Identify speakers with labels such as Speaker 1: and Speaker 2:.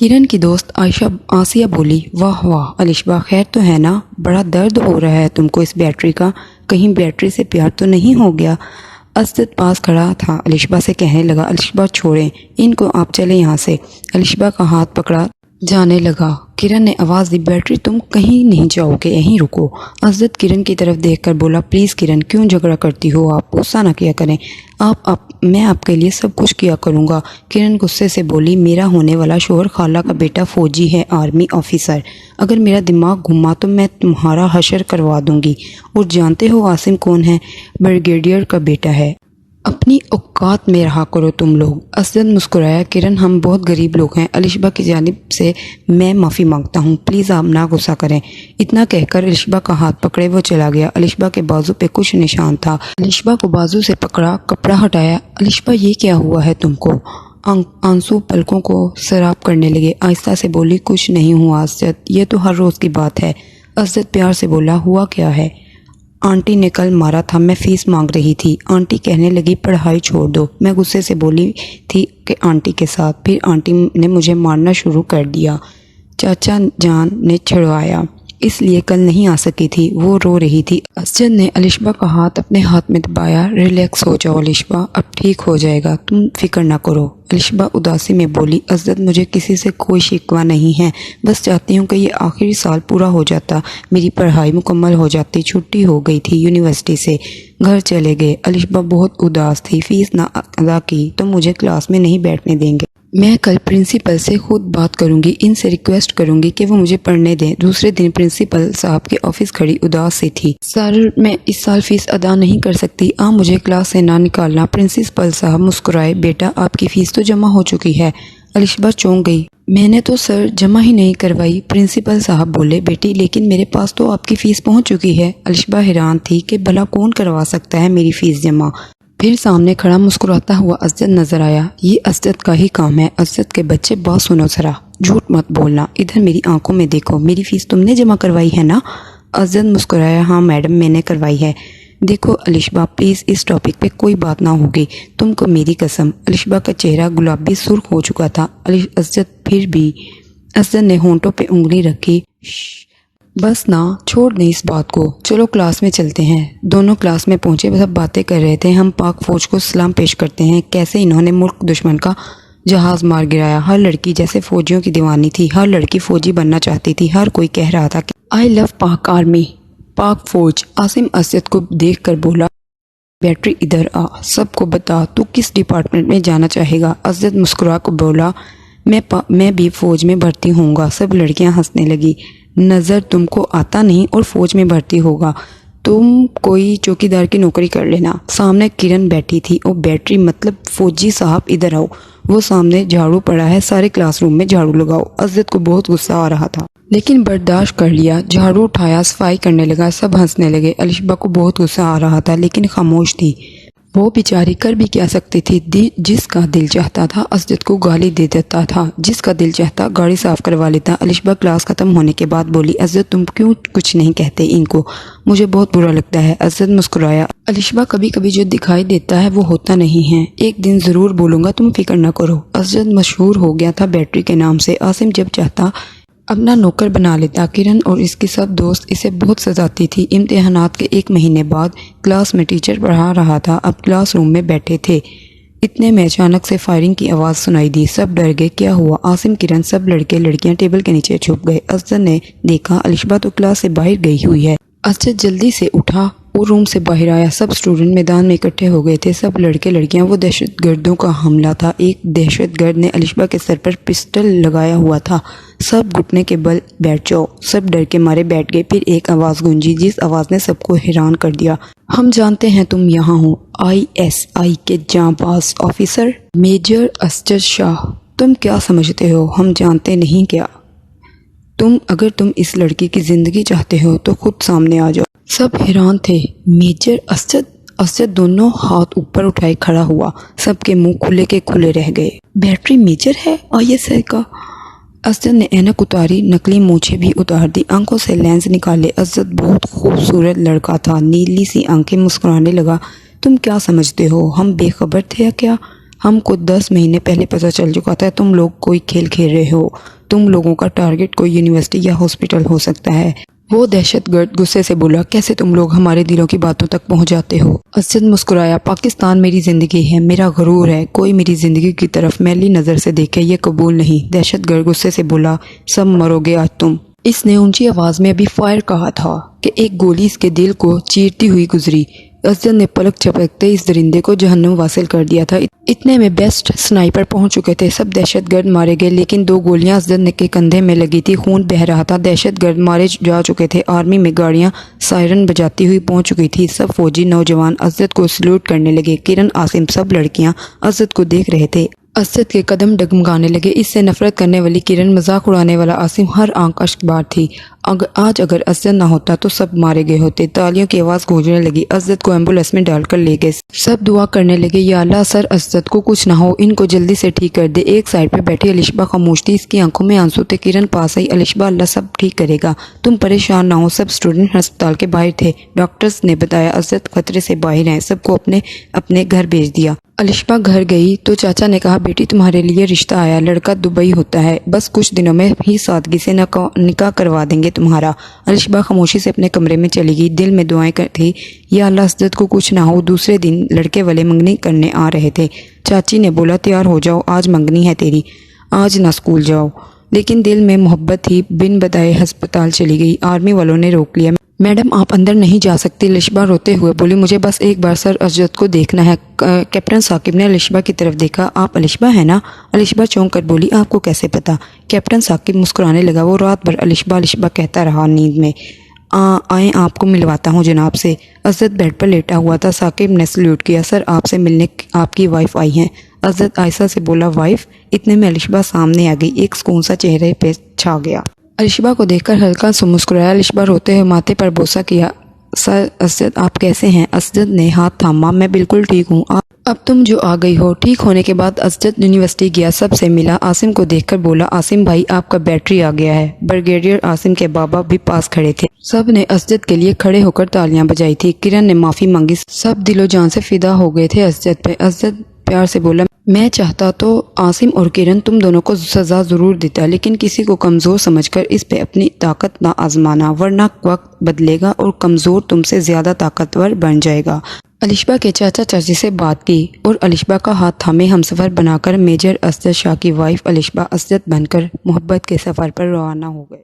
Speaker 1: کرن کی دوست عائشہ آسیہ بولی، واہ واہ الشبہ، خیر تو ہے نا؟ بڑا درد ہو رہا ہے تم کو اس بیٹری کا، کہیں بیٹری سے پیار تو نہیں ہو گیا؟ اسد پاس کھڑا تھا الشبہ سے کہنے لگا، الشبہ چھوڑیں ان کو، آپ چلیں یہاں سے۔ الشبہ کا ہاتھ پکڑا جانے لگا۔ کرن نے آواز دی، بیٹری تم کہیں نہیں جاؤ گے، یہیں رکو۔ اسد کرن کی طرف دیکھ کر بولا، پلیز کرن کیوں جھگڑا کرتی ہو آپ، غصہ نہ کیا کریں، میں آپ کے لیے سب کچھ کیا کروں گا۔ کرن غصے سے بولی، میرا ہونے والا شوہر خالہ کا بیٹا فوجی ہے، آرمی آفیسر، اگر میرا دماغ گھما تو میں تمہارا حشر کروا دوں گی۔ اور جانتے ہو عاصم کون ہے؟ بریگیڈیئر کا بیٹا ہے۔ اپنی اوقات میں رہا کرو تم لوگ۔ اسد مسکرایا، کرن ہم بہت غریب لوگ ہیں، الشبہ کی جانب سے میں معافی مانگتا ہوں، پلیز آپ نہ غصہ کریں۔ اتنا کہہ کر الشبہ کا ہاتھ پکڑے وہ چلا گیا۔ الشبہ کے بازو پہ کچھ نشان تھا، الشبہ کو بازو سے پکڑا، کپڑا ہٹایا۔ الشبہ یہ کیا ہوا ہے تم کو؟ آنسو پلکوں کو سراب کرنے لگے، آہستہ سے بولی، کچھ نہیں ہوا اسد، یہ تو ہر روز کی بات ہے۔ اسد پیار سے بولا، ہوا کیا ہے؟ آنٹی نے کل مارا تھا، میں فیس مانگ رہی تھی، آنٹی کہنے لگی پڑھائی چھوڑ دو، میں غصے سے بولی تھی کہ آنٹی کے ساتھ، پھر آنٹی نے مجھے مارنا شروع کر دیا، چاچا جان نے چھڑوایا، اس لیے کل نہیں آ سکی تھی، وہ رو رہی تھی۔ اسد نے الشبہ کا ہاتھ اپنے ہاتھ میں دبایا، ریلیکس ہو جاؤ الشبہ، اب ٹھیک ہو جائے گا، تم فکر نہ کرو۔ الشبہ اداسی میں بولی، اسد مجھے کسی سے کوئی شکوہ نہیں ہے، بس چاہتی ہوں کہ یہ آخری سال پورا ہو جاتا، میری پڑھائی مکمل ہو جاتی، چھٹی ہو گئی تھی یونیورسٹی سے، گھر چلے گئے۔ الشبہ بہت اداس تھی، فیس نہ ادا کی تو مجھے کلاس میں نہیں بیٹھنے دیں گے، میں کل پرنسپل سے خود بات کروں گی، ان سے ریکویسٹ کروں گی کہ وہ مجھے پڑھنے دیں۔ دوسرے دن پرنسپل صاحب کے آفس کھڑی اداس سی تھی، سر میں اس سال فیس ادا نہیں کر سکتی، مجھے کلاس سے نہ نکالنا۔ پرنسپل صاحب مسکرائے، بیٹا آپ کی فیس تو جمع ہو چکی ہے۔ الشبہ چونک گئی، میں نے تو سر جمع ہی نہیں کروائی۔ پرنسپل صاحب بولے، بیٹی لیکن میرے پاس تو آپ کی فیس پہنچ چکی ہے۔ الشبہ حیران تھی کہ بھلا کون کروا سکتا ہے میری فیس جمع؟ پھر سامنے کھڑا مسکراتا ہوا اسد نظر آیا، یہ اسد کا ہی کام ہے۔ اسد کے بچے، بات سنو ذرا، جھوٹ مت بولنا، ادھر میری آنکھوں میں دیکھو، میری فیس تم نے جمع کروائی ہے نا؟ اسد مسکرایا، ہاں میڈم میں نے کروائی ہے۔ دیکھو الشبہ پلیز اس ٹاپک پہ کوئی بات نہ ہوگی، تم کو میری قسم۔ الشبہ کا چہرہ گلابی سرخ ہو چکا تھا۔ اسد نے ہونٹوں پہ انگلی رکھی، بس نا، چھوڑ دیں اس بات کو، چلو کلاس میں چلتے ہیں۔ دونوں کلاس میں پہنچے، سب باتیں کر رہے تھے، ہم پاک فوج کو سلام پیش کرتے ہیں، کیسے انہوں نے ملک دشمن کا جہاز مار گرایا۔ ہر لڑکی جیسے فوجیوں کی دیوانی تھی، ہر لڑکی فوجی بننا چاہتی تھی، ہر کوئی کہہ رہا تھا کہ آئی لو پاک آرمی، پاک فوج۔ عاصم اسد کو دیکھ کر بولا، بیٹری ادھر آ، سب کو بتا تو کس ڈپارٹمنٹ میں جانا چاہے گا۔ اسد مسکرا کر بولا، میں بھی فوج میں بھرتی ہوں گا۔ سب لڑکیاں ہنسنے لگی، نظر تم کو آتا نہیں اور فوج میں بھرتی ہوگا، تم کوئی چوکیدار کی نوکری کر لینا۔ سامنے کرن بیٹھی تھی، اور بیٹری مطلب فوجی صاحب ادھر آؤ، وہ سامنے جھاڑو پڑا ہے، سارے کلاس روم میں جھاڑو لگاؤ۔ اسد کو بہت غصہ آ رہا تھا لیکن برداشت کر لیا، جھاڑو اٹھایا، صفائی کرنے لگا، سب ہنسنے لگے۔ الشبہ کو بہت غصہ آ رہا تھا لیکن خاموش تھی، وہ بیچاری کر بھی کیا سکتی تھی؟ جس کا دل چاہتا تھا اسد کو گالی دے دیتا تھا، جس کا دل چاہتا گاڑی صاف کروا لیتا۔ الشبہ کلاس ختم ہونے کے بعد بولی، اسد تم کیوں کچھ نہیں کہتے ان کو، مجھے بہت برا لگتا ہے۔ اسد مسکرایا، الشبہ کبھی کبھی جو دکھائی دیتا ہے وہ ہوتا نہیں ہے، ایک دن ضرور بولوں گا، تم فکر نہ کرو۔ اسد مشہور ہو گیا تھا بیٹری کے نام سے، عاصم جب چاہتا اپنا نوکر بنا لیتا۔ کرن اور اس کی سب دوست اسے بہت سزاتی تھی۔ امتحانات کے 1 مہینے بعد کلاس میں ٹیچر پڑھا رہا تھا، اب کلاس روم میں بیٹھے تھے، اتنے میں اچانک سے فائرنگ کی آواز سنائی دی، سب ڈر گئے، کیا ہوا؟ عاصم، کرن، سب لڑکے لڑکیاں ٹیبل کے نیچے چھپ گئے۔ اسد نے دیکھا الشبہ تو کلاس سے باہر گئی ہوئی ہے۔ اسد جلدی سے اٹھا اور روم سے باہر آیا، سب اسٹوڈنٹ میدان میں اکٹھے ہو گئے تھے، سب لڑکے لڑکیاں۔ وہ دہشت گردوں کا حملہ تھا، ایک دہشت گرد نے الشبہ کے سر پر پسٹل لگایا ہوا تھا، سب گھٹنے کے بل بیٹھ جاؤ، سب ڈر کے مارے بیٹھ گئے۔ پھر ایک آواز گونجی جس آواز نے سب کو حیران کر دیا، ہم جانتے ہیں تم یہاں ہو، ISI کے جانباز آفیسر میجر اسد شاہ، تم کیا سمجھتے ہو ہم جانتے نہیں کیا؟ اگر تم اس لڑکی کی زندگی چاہتے ہو تو خود سامنے آ جاؤ۔ سب حیران تھے، میجر اسد؟ اسد دونوں ہاتھ اوپر اٹھائے کھڑا ہوا، سب کے منہ کھلے کے کھلے رہ گئے۔ بیٹری میجر ہے ISI کا؟ اسد نے اینک اتاری، نکلی مونچھیں بھی اتار دی، آنکھوں سے لینس نکالے۔ اسد بہت خوبصورت لڑکا تھا، نیلی سی آنکھیں، مسکرانے لگا، تم کیا سمجھتے ہو ہم بے خبر تھے کیا؟ ہم کو 10 مہینے پہلے پتہ چل چکا تھا تم لوگ کوئی کھیل کھیل رہے ہو. تم لوگوں کا ٹارگٹ کوئی یونیورسٹی یا ہاسپٹل ہو سکتا ہے. وہ دہشت گرد غصے سے بولا. کیسے تم لوگ ہمارے دلوں کی باتوں تک پہنچ جاتے ہو؟ اسجد مسکرایا. پاکستان میری زندگی ہے، میرا غرور ہے. کوئی میری زندگی کی طرف میلی نظر سے دیکھے یہ قبول نہیں. دہشت گرد غصے سے بولا. سب مرو گے آج تم. اس نے اونچی آواز میں ابھی فائر کہا تھا کہ ایک گولی اس کے دل کو چیرتی ہوئی گزری. اسجد نے پلک جھپکتے اس درندے کو جہنم واصل کر دیا تھا. اتنے میں بیسٹ سنائپر پہنچ چکے تھے. سب دہشت گرد مارے گئے لیکن 2 گولیاں اسجد کے کندھے میں لگی تھی. خون بہہ رہا تھا. دہشت گرد مارے جا چکے تھے. آرمی میں گاڑیاں سائرن بجاتی ہوئی پہنچ چکی تھی. سب فوجی نوجوان اسجد کو سلوٹ کرنے لگے. کرن، عاصم، سب لڑکیاں اسجد کو دیکھ رہے تھے. اسجد کے قدم ڈگمگانے لگے. اس سے نفرت کرنے والی کرن، مذاق اڑانے والا عاصم، ہر آنکھ اشک بار تھی. آج اگر اسجد نہ ہوتا تو سب مارے گئے ہوتے. تالیوں کی آواز گونجنے لگی. اسجد کو ایمبولینس میں ڈال کر لے گئے. سب دعا کرنے لگے. یا اللہ سر اسجد کو کچھ نہ ہو، ان کو جلدی سے ٹھیک کر دے. ایک سائڈ پہ بیٹھی الشبا خاموش تھی. اس کی آنکھوں میں آنسو تھے. کرن پاس آئی. الشبا، اللہ سب ٹھیک کرے گا، تم پریشان نہ ہو. سب اسٹوڈنٹ ہسپتال کے باہر تھے. ڈاکٹرز نے بتایا اسجد خطرے سے باہر ہیں. سب کو اپنے اپنے گھر بھیج دیا. الشبا گھر گئی تو چاچا نے کہا بیٹی تمہارے لیے رشتہ آیا. لڑکا دبئی ہوتا ہے، بس کچھ دنوں میں ہی سادگی سے نکاح کروا دیں گے تمہارا. الشبا خاموشی سے اپنے کمرے میں چلی گئی. دل میں دعائیں تھی. یا اللہ اسجد کو کچھ نہ ہو. دوسرے دن لڑکے والے منگنی کرنے آ رہے تھے. چاچی نے بولا تیار ہو جاؤ، آج منگنی ہے تیری، آج نہ اسکول جاؤ. لیکن دل میں محبت تھی. بن بتائے ہسپتال چلی گئی. آرمی والوں نے روک لیا. میڈم آپ اندر نہیں جا سکتی. الشبا روتے ہوئے بولی مجھے بس ایک بار سر اسجد کو دیکھنا ہے. کیپٹن ثاقب نے الشبا کی طرف دیکھا. آپ الشبا ہے نا؟ الشبا چونک کر بولی آپ کو کیسے پتا؟ کیپٹن ثاقب مسکرانے لگا. وہ رات بھر الشبا الشبا کہتا رہا نیند میں. آئیں آپ کو ملواتا ہوں جناب سے. اسجد بیڈ پر لیٹا ہوا تھا. ثاقب نے سلیوٹ کیا. سر آپ سے ملنے آپ کی وائف آئی ہیں. اسجد آہستہ سے بولا وائف؟ اتنے میں الشبا سامنے آ گئی. ایک سکون سا چہرے پہ چھا گیا. الشبا کو دیکھ کر ہلکا سا مسکرایا. الشبا روتے ہوئے ماتھے پر بوسہ کیا. سر اسجد آپ کیسے ہیں؟ اسجد نے ہاتھ تھاما. میں بالکل ٹھیک ہوں. اب تم جو آ گئی ہو. ٹھیک ہونے کے بعد اسجد یونیورسٹی گیا. سب سے ملا. عاصم کو دیکھ کر بولا عاصم بھائی آپ کا بیٹری آ گیا ہے. بریگیڈیئر عاصم کے بابا بھی پاس کھڑے تھے. سب نے اسجد کے لیے کھڑے ہو کر تالیاں بجائی تھی. کرن نے معافی مانگی. سب دل و جان سے فدا ہو گئے تھے اسجد پہ. اسجد پیار سے بولا میں چاہتا تو عاصم اور کرن تم دونوں کو سزا ضرور دیتا، لیکن کسی کو کمزور سمجھ کر اس پہ اپنی طاقت نہ آزمانا، ورنہ وقت بدلے گا اور کمزور تم سے زیادہ طاقتور بن جائے گا. الشبا کے چاچا چاچی سے بات کی اور الشبا کا ہاتھ تھامے ہمسفر بنا کر میجر اسجد شاہ کی وائف الشبا اسجد بن کر محبت کے سفر پر روانہ ہو گئے.